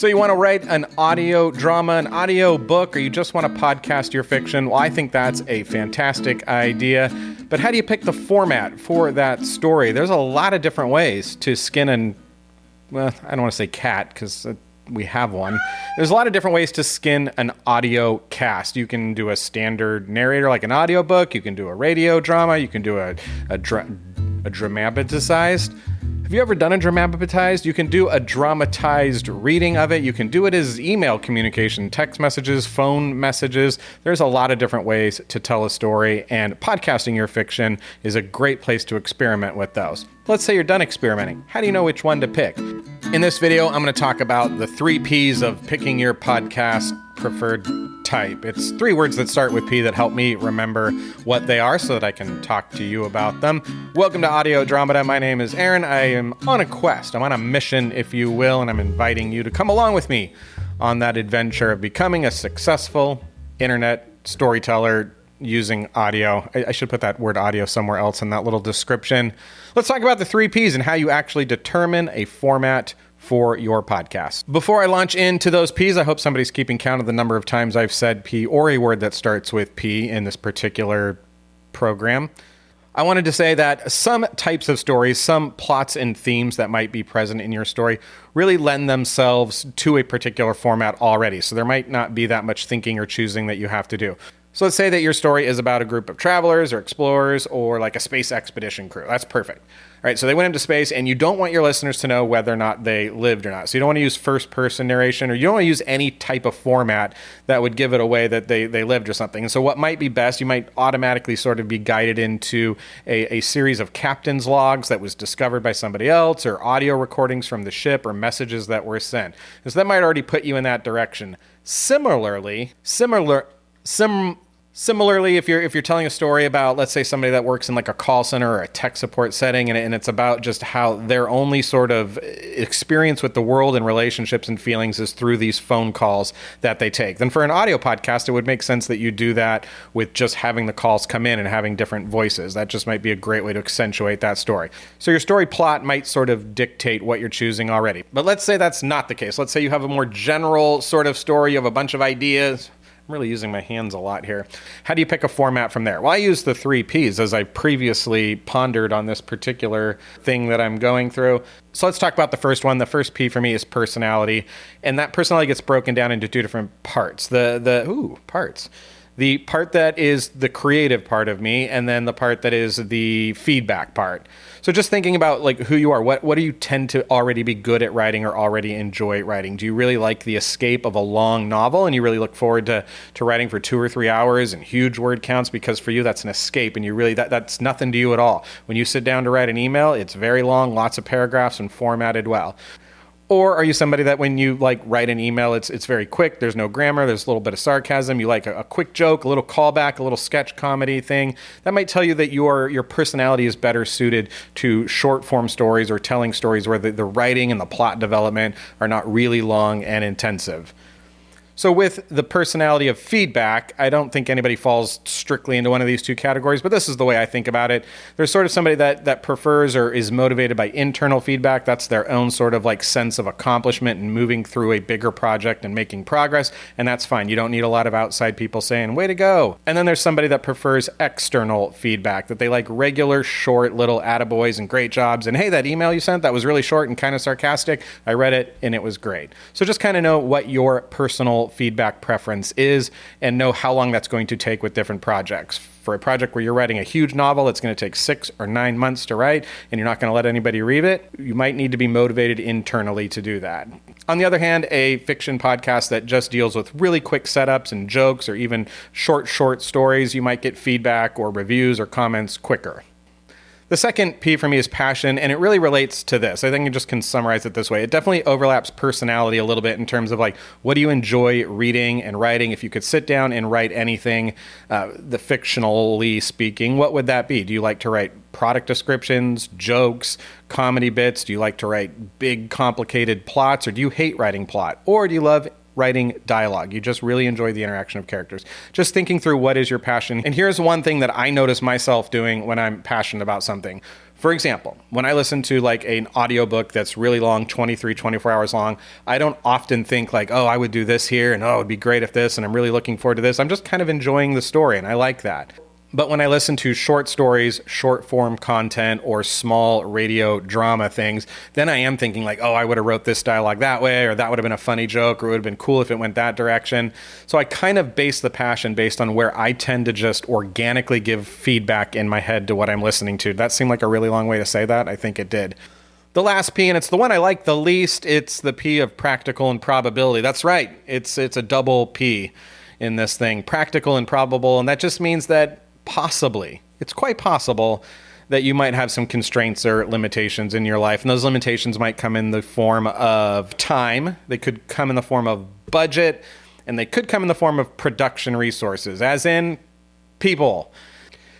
So you want to write an audio drama, an audio book, or you just want to podcast your fiction? Well, I think that's a fantastic idea. But how do you pick the format for that story? There's a lot of different ways to skin an, well, I don't want to say cat because we have one. There's a lot of different ways to skin an audio cast. You can do a standard narrator like an audiobook. You can do a radio drama. You can do a dramatized. Have you ever done a dramatized? You can do a dramatized reading of it. You can do it as email communication, text messages, phone messages. There's a lot of different ways to tell a story, and podcasting your fiction is a great place to experiment with those. Let's say you're done experimenting. How do you know which one to pick? In this video, I'm going to talk about the 3 Ps of picking your podcast preferred type. It's 3 words that start with P that help me remember what they are so that I can talk to you about them. Welcome to Audiodrama. My name is Aaron. I am on a quest. I'm on a mission, if you will, and I'm inviting you to come along with me on that adventure of becoming a successful internet storyteller using audio. I should put that word audio somewhere else in that little description. Let's talk about the 3 Ps and how you actually determine a format for your podcast. Before I launch into those Ps, I hope somebody's keeping count of the number of times I've said P or a word that starts with P in this particular program. I wanted to say that some types of stories, some plots and themes that might be present in your story really lend themselves to a particular format already. So there might not be that much thinking or choosing that you have to do. So let's say that your story is about a group of travelers or explorers or like a space expedition crew. That's perfect. All right, so they went into space, and you don't want your listeners to know whether or not they lived or not. So you don't want to use first-person narration, or you don't want to use any type of format that would give it away that they lived or something. And so what might be best, you might automatically sort of be guided into a series of captain's logs that was discovered by somebody else, or audio recordings from the ship, or messages that were sent. And so that might already put you in that direction. Similarly, if you're telling a story about, let's say, somebody that works in like a call center or a tech support setting, and it's about just how their only sort of experience with the world and relationships and feelings is through these phone calls that they take, then for an audio podcast, it would make sense that you do that with just having the calls come in and having different voices. That just might be a great way to accentuate that story. So your story plot might sort of dictate what you're choosing already. But let's say that's not the case. Let's say you have a more general sort of story. You have a bunch of ideas. I'm really using my hands a lot here. How do you pick a format from there? Well, I use the 3 Ps as I previously pondered on this particular thing that I'm going through. So let's talk about the first one. The first P for me is personality, and that personality gets broken down into 2 different parts. Parts. The part that is the creative part of me, and then the part that is the feedback part. So just thinking about like who you are, what do you tend to already be good at writing or already enjoy writing? Do you really like the escape of a long novel and you really look forward to writing for 2 or 3 hours and huge word counts because for you that's an escape and you really that's nothing to you at all. When you sit down to write an email, it's very long, lots of paragraphs and formatted well. Or are you somebody that when you like write an email, it's very quick, there's no grammar, there's a little bit of sarcasm, you like a quick joke, a little callback, a little sketch comedy thing? That might tell you that your personality is better suited to short form stories or telling stories where the writing and the plot development are not really long and intensive. So with the personality of feedback, I don't think anybody falls strictly into one of these 2 categories, but this is the way I think about it. There's sort of somebody that prefers or is motivated by internal feedback. That's their own sort of like sense of accomplishment and moving through a bigger project and making progress, and that's fine. You don't need a lot of outside people saying, way to go. And then there's somebody that prefers external feedback, that they like regular, short, little attaboys and great jobs, and hey, that email you sent, that was really short and kind of sarcastic. I read it, and it was great. So just kind of know what your personal feedback preference is and know how long that's going to take with different projects. For a project where you're writing a huge novel that's going to take 6 or 9 months to write and you're not going to let anybody read it, you might need to be motivated internally to do that. On the other hand, a fiction podcast that just deals with really quick setups and jokes or even short stories, you might get feedback or reviews or comments quicker. The second P for me is passion, and it really relates to this. I think I just can summarize it this way. It definitely overlaps personality a little bit in terms of like, what do you enjoy reading and writing? If you could sit down and write anything, the fictionally speaking, what would that be? Do you like to write product descriptions, jokes, comedy bits? Do you like to write big, complicated plots, or do you hate writing plot? Or do you love writing dialogue? You just really enjoy the interaction of characters. Just thinking through what is your passion. And here's one thing that I notice myself doing when I'm passionate about something. For example, when I listen to like an audiobook that's really long, 23, 24 hours long, I don't often think like, oh, I would do this here and oh, it'd be great if this, and I'm really looking forward to this. I'm just kind of enjoying the story and I like that. But when I listen to short stories, short form content, or small radio drama things, then I am thinking like, oh, I would have wrote this dialogue that way, or that would have been a funny joke, or it would have been cool if it went that direction. So I kind of base the passion based on where I tend to just organically give feedback in my head to what I'm listening to. That seemed like a really long way to say that. I think it did. The last P, and it's the one I like the least, it's the P of practical and probability. That's right. It's a double P in this thing, practical and probable, and that just means that possibly, it's quite possible that you might have some constraints or limitations in your life. And those limitations might come in the form of time. They could come in the form of budget, and they could come in the form of production resources, as in people.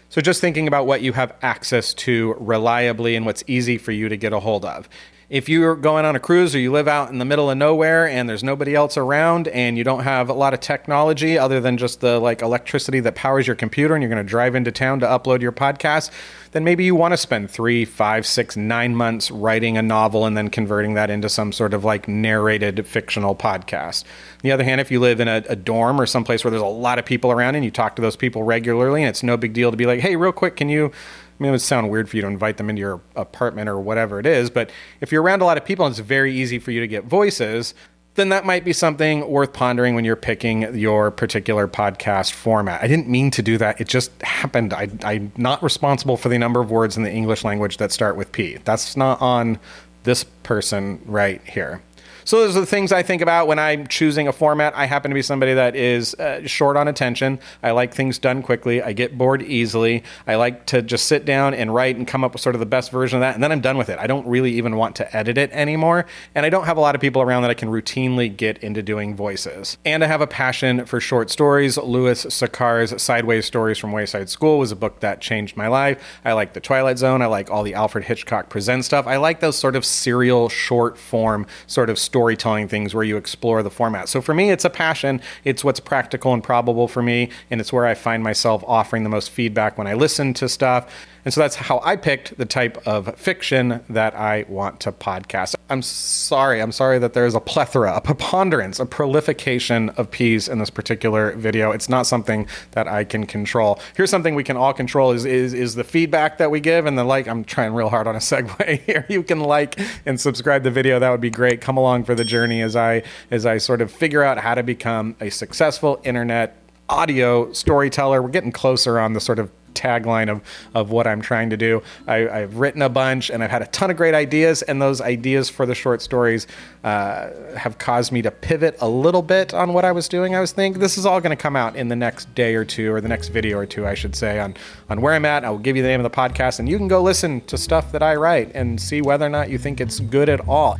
So just thinking about what you have access to reliably and what's easy for you to get a hold of. If you're going on a cruise or you live out in the middle of nowhere and there's nobody else around and you don't have a lot of technology other than just the like electricity that powers your computer, and you're going to drive into town to upload your podcast, then maybe you want to spend 3, 5, 6, 9 months writing a novel and then converting that into some sort of like narrated fictional podcast. On the other hand, if you live in a dorm or someplace where there's a lot of people around and you talk to those people regularly and it's no big deal to be like, hey, real quick, can you... I mean, it would sound weird for you to invite them into your apartment or whatever it is, but if you're around a lot of people and it's very easy for you to get voices, then that might be something worth pondering when you're picking your particular podcast format. I didn't mean to do that. It just happened. I'm not responsible for the number of words in the English language that start with P. That's not on this person right here. So those are the things I think about when I'm choosing a format. I happen to be somebody that is short on attention. I like things done quickly. I get bored easily. I like to just sit down and write and come up with sort of the best version of that, and then I'm done with it. I don't really even want to edit it anymore, and I don't have a lot of people around that I can routinely get into doing voices. And I have a passion for short stories. Louis Sakar's Sideways Stories from Wayside School was a book that changed my life. I like The Twilight Zone. I like all the Alfred Hitchcock Presents stuff. I like those sort of serial, short form sort of storytelling things where you explore the format. So for me, it's a passion. It's what's practical and probable for me, and it's where I find myself offering the most feedback when I listen to stuff. And so that's how I picked the type of fiction that I want to podcast. I'm sorry that there's a plethora, a preponderance, a prolification of P's in this particular video. It's not something that I can control. Here's something we can all control is the feedback that we give and the like. I'm trying real hard on a segue here. You can like and subscribe the video. That would be great. Come along for the journey as I sort of figure out how to become a successful internet audio storyteller. We're getting closer on the sort of tagline of what I'm trying to do. I've written a bunch and I've had a ton of great ideas, and those ideas for the short stories have caused me to pivot a little bit on what I was doing. I was thinking this is all going to come out in the next day or two, or the next video or two, I should say, on where I'm at. I will give you the name of the podcast, and you can go listen to stuff that I write and see whether or not you think it's good at all.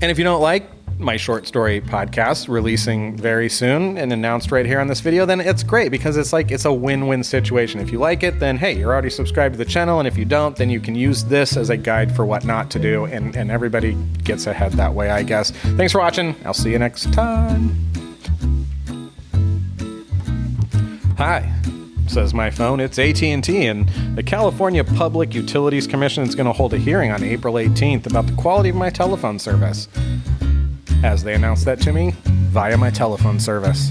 And if you don't like my short story podcast releasing very soon and announced right here on this video, then it's great, because it's a win-win situation. If you like it, then hey, you're already subscribed to the channel, and if you don't, then you can use this as a guide for what not to do, and everybody gets ahead that way, I guess. Thanks for watching. I'll see you next time. Hi, says my phone. It's AT&T, and the California Public Utilities Commission is going to hold a hearing on April 18th about the quality of my telephone service, as they announced that to me via my telephone service.